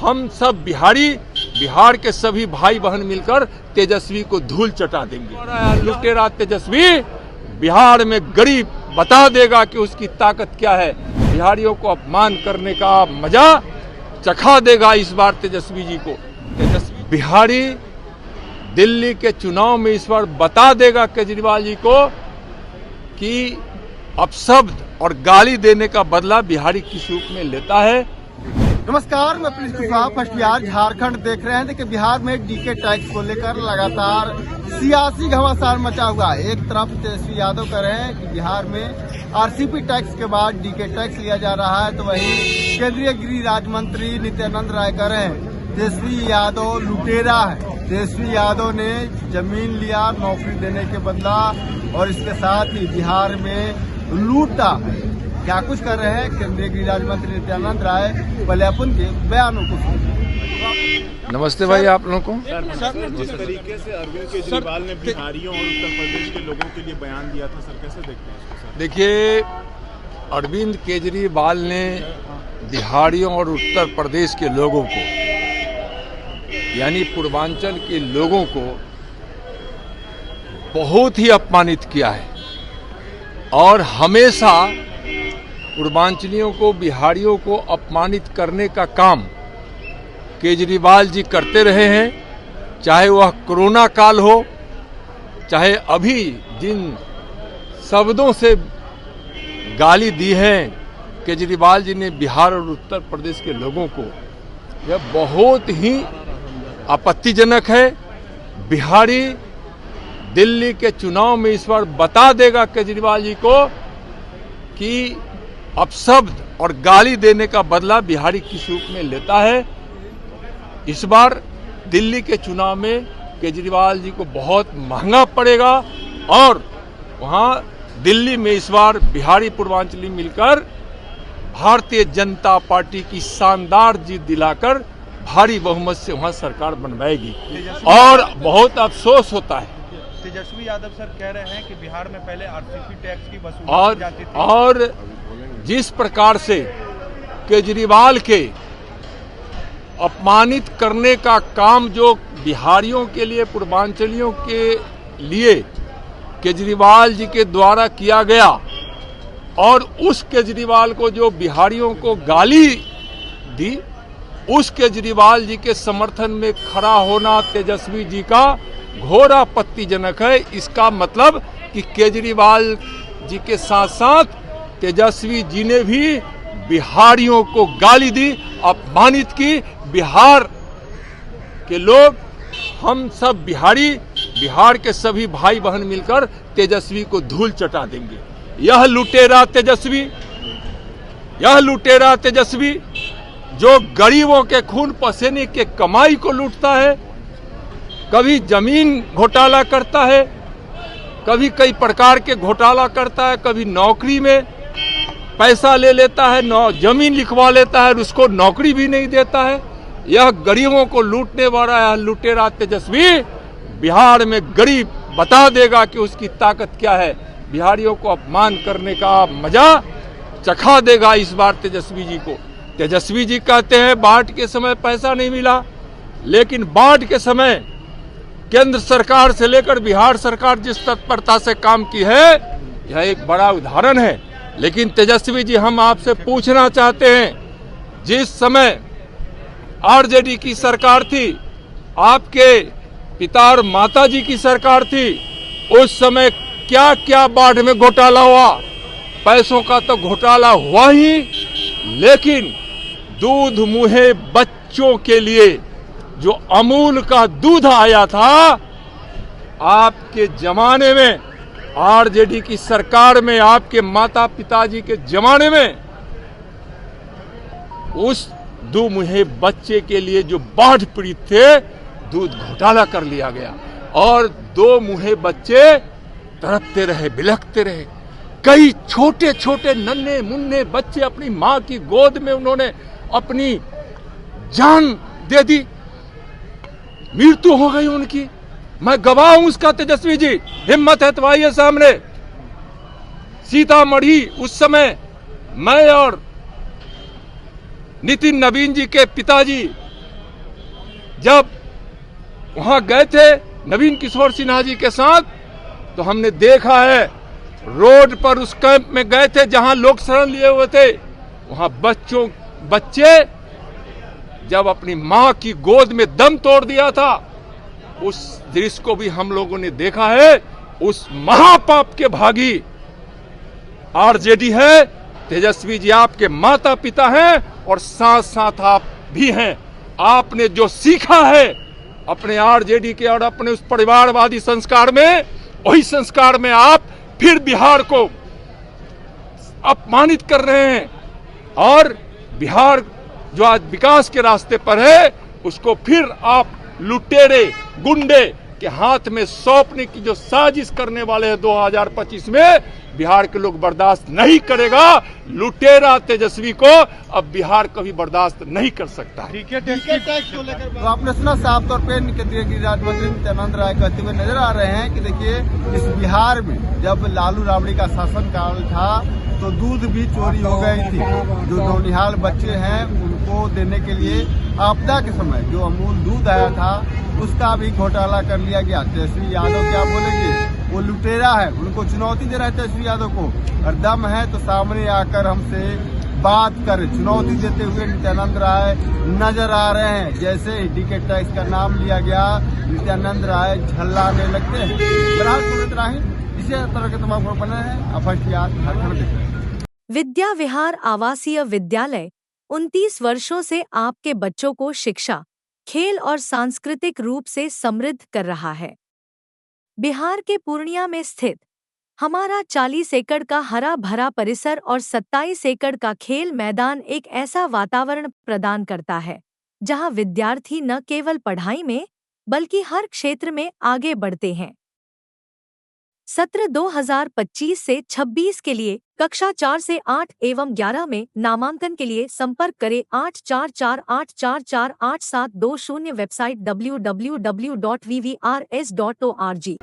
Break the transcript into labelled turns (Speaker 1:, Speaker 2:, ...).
Speaker 1: हम सब बिहार के सभी भाई बहन मिलकर तेजस्वी को धूल चटा देंगे। लुटेरा तेजस्वी बिहार में गरीब बता देगा कि उसकी ताकत क्या है। बिहारियों को अपमान करने का मजा चखा देगा इस बार तेजस्वी जी को। तेजस्वी बिहारी दिल्ली के चुनाव में इस बार बता देगा केजरीवाल जी को कि अपशब्द और गाली देने का बदला बिहारी किस रूप में लेता है।
Speaker 2: नमस्कार, मैं प्रिंस कुशवाहा फर्स्ट बिहार झारखंड देख रहे हैं। देखिए, बिहार में डीके टैक्स को लेकर लगातार सियासी घमासान मचा हुआ है। एक तरफ तेजस्वी यादव कह रहे हैं कि बिहार में आरसीपी टैक्स के बाद डीके टैक्स लिया जा रहा है, तो वहीं केंद्रीय गृह राज्य मंत्री नित्यानंद राय कह रहे हैं तेजस्वी यादव लुटेरा है। तेजस्वी यादव ने जमीन लिया नौकरी देने के बदला और इसके साथ ही बिहार में लूटा है। क्या कुछ कर रहे हैं केंद्रीय गृह राज्य मंत्री नित्यानंद राय, पहले अपन के बयानों को सुनिए।
Speaker 1: नमस्ते भाई आप लोगों को।
Speaker 3: सर, जिस तरीके से अरविंद केजरीवाल ने बिहारियों और उत्तर प्रदेश के लोगों के लिए बयान दिया था, सर कैसे देखते हैं इसको?
Speaker 1: देखिए, अरविंद केजरीवाल ने बिहारियों और उत्तर प्रदेश के लोगों को यानी पूर्वांचल के लोगों को बहुत ही अपमानित किया है और हमेशा पूर्वांचलियों को बिहारियों को अपमानित करने का काम केजरीवाल जी करते रहे हैं। चाहे वह कोरोना काल हो, चाहे अभी जिन शब्दों से गाली दी है केजरीवाल जी ने बिहार और उत्तर प्रदेश के लोगों को, यह बहुत ही आपत्तिजनक है। बिहारी दिल्ली के चुनाव में इस बार बता देगा केजरीवाल जी को कि अपशब्द और गाली देने का बदला बिहारी किस रूप में लेता है। इस बार दिल्ली के चुनाव में केजरीवाल जी को बहुत महंगा पड़ेगा और वहां दिल्ली में इस बार बिहारी पूर्वांचली मिलकर भारतीय जनता पार्टी की शानदार जीत दिलाकर भारी बहुमत से वहां सरकार बनवाएगी और बहुत अफसोस होता है।
Speaker 4: तेजस्वी यादव सर कह रहे हैं कि बिहार में पहले आरसीपी टैक्स की वसूली की जाती थी
Speaker 1: और जिस प्रकार से केजरीवाल के अपमानित करने का काम जो बिहारियों के लिए पूर्वांचलियों के लिए केजरीवाल जी के द्वारा किया गया और उस केजरीवाल को जो बिहारियों को गाली दी, उस केजरीवाल जी के समर्थन में खड़ा होना तेजस्वी जी का घोर आपत्तिजनक है। इसका मतलब कि केजरीवाल जी के साथ साथ तेजस्वी जी ने भी बिहारियों को गाली दी, अपमानित की। बिहार के लोग, हम सब बिहार के सभी भाई बहन मिलकर तेजस्वी को धूल चटा देंगे। यह लुटेरा तेजस्वी जो गरीबों के खून पसीने के कमाई को लूटता है, कभी जमीन घोटाला करता है, कभी कई प्रकार के घोटाला करता है, कभी नौकरी में पैसा ले लेता है, जमीन लिखवा लेता है और उसको नौकरी भी नहीं देता है। यह गरीबों को लूटने वाला है लुटेरा तेजस्वी बिहार में गरीब बता देगा कि उसकी ताकत क्या है। बिहारियों को अपमान करने का मजा चखा देगा इस बार तेजस्वी जी को। तेजस्वी जी कहते हैं बाढ़ के समय पैसा नहीं मिला, लेकिन बाढ़ के समय केंद्र सरकार से लेकर बिहार सरकार जिस तत्परता से काम की है, यह एक बड़ा उदाहरण है। लेकिन तेजस्वी जी, हम आपसे पूछना चाहते हैं, जिस समय आरजेडी की सरकार थी, आपके पिता और माता जी की सरकार थी, उस समय क्या क्या बाढ़ में घोटाला हुआ? पैसों का तो घोटाला हुआ ही, लेकिन दूध मुहे बच्चों के लिए जो अमूल का दूध आया था आपके जमाने में, आरजेडी की सरकार में, आपके माता पिताजी के जमाने में, उस दो मुहे बच्चे के लिए जो बाढ़ पीड़ित थे, दूध घोटाला कर लिया गया और दो मुहे बच्चे तड़पते रहे, बिलखते रहे। कई छोटे छोटे नन्हे मुन्ने बच्चे अपनी मां की गोद में उन्होंने अपनी जान दे दी, मृत्यु हो गई उनकी। मैं गवाह हूं उसका। तेजस्वी जी, हिम्मत है तो आइए सामने। सीतामढ़ी उस समय मैं और नितिन नवीन जी के पिताजी जब वहां गए थे नवीन किशोर सिन्हा जी के साथ, तो हमने देखा है रोड पर उस कैंप में गए थे जहां लोग शरण लिए हुए थे, वहां बच्चे जब अपनी मां की गोद में दम तोड़ दिया था, उस दृश्य को भी हम लोगों ने देखा है। उस महापाप के भागी आरजेडी है, तेजस्वी जी आपके माता पिता हैं और साथ साथ आप भी हैं। आपने जो सीखा है अपने आरजेडी के और अपने उस परिवारवादी संस्कार में, वही संस्कार में आप फिर बिहार को अपमानित कर रहे हैं और बिहार जो आज विकास के रास्ते पर है उसको फिर आप लुटेरे गुंडे के हाथ में सौंपने की जो साजिश करने वाले हैं 2025 में, बिहार के लोग बर्दाश्त नहीं करेगा। लुटेरा तेजस्वी को अब बिहार कभी बर्दाश्त नहीं कर सकता है।
Speaker 2: टैक्स को लेकर तो आपने सुना साफ तौर पे केंद्रीय गृह राज्य मंत्री नित्यानंद राय कहते हुए नजर आ रहे हैं कि देखिए इस बिहार में जब लालू राबड़ी का शासनकाल था तो दूध भी चोरी हो गई थी। जो नौनिहाल बच्चे हैं उनको देने के लिए आपदा के समय जो अमूल दूध आया था उसका भी घोटाला कर लिया गया। तेजस्वी यादव क्या बोलेंगे, वो लुटेरा है, उनको चुनौती दे रहे हैं तेजस्वी यादव को, और दम है तो सामने आकर हमसे बात कर। चुनौती देते हुए नित्यानंद राय नजर आ रहे हैं। जैसे ही डीके टैक्स का नाम लिया गया नित्यानंद राय झल्लाने लगते हैं। बहरहाल सुमित राही इसी तरह के तमाम खबर बने हैं। अब झारखंड देख रहे हैं।
Speaker 5: विद्या विहार आवासीय विद्यालय 29 वर्षों से आपके बच्चों को शिक्षा, खेल और सांस्कृतिक रूप से समृद्ध कर रहा है। बिहार के पूर्णिया में स्थित हमारा 40 एकड़ का हरा भरा परिसर और 27 एकड़ का खेल मैदान एक ऐसा वातावरण प्रदान करता है जहां विद्यार्थी न केवल पढ़ाई में बल्कि हर क्षेत्र में आगे बढ़ते हैं। सत्र 2025 से 26 के लिए कक्षा 4 से 8 एवं 11 में नामांकन के लिए संपर्क करें 8448448720। Website www.vvrs.org।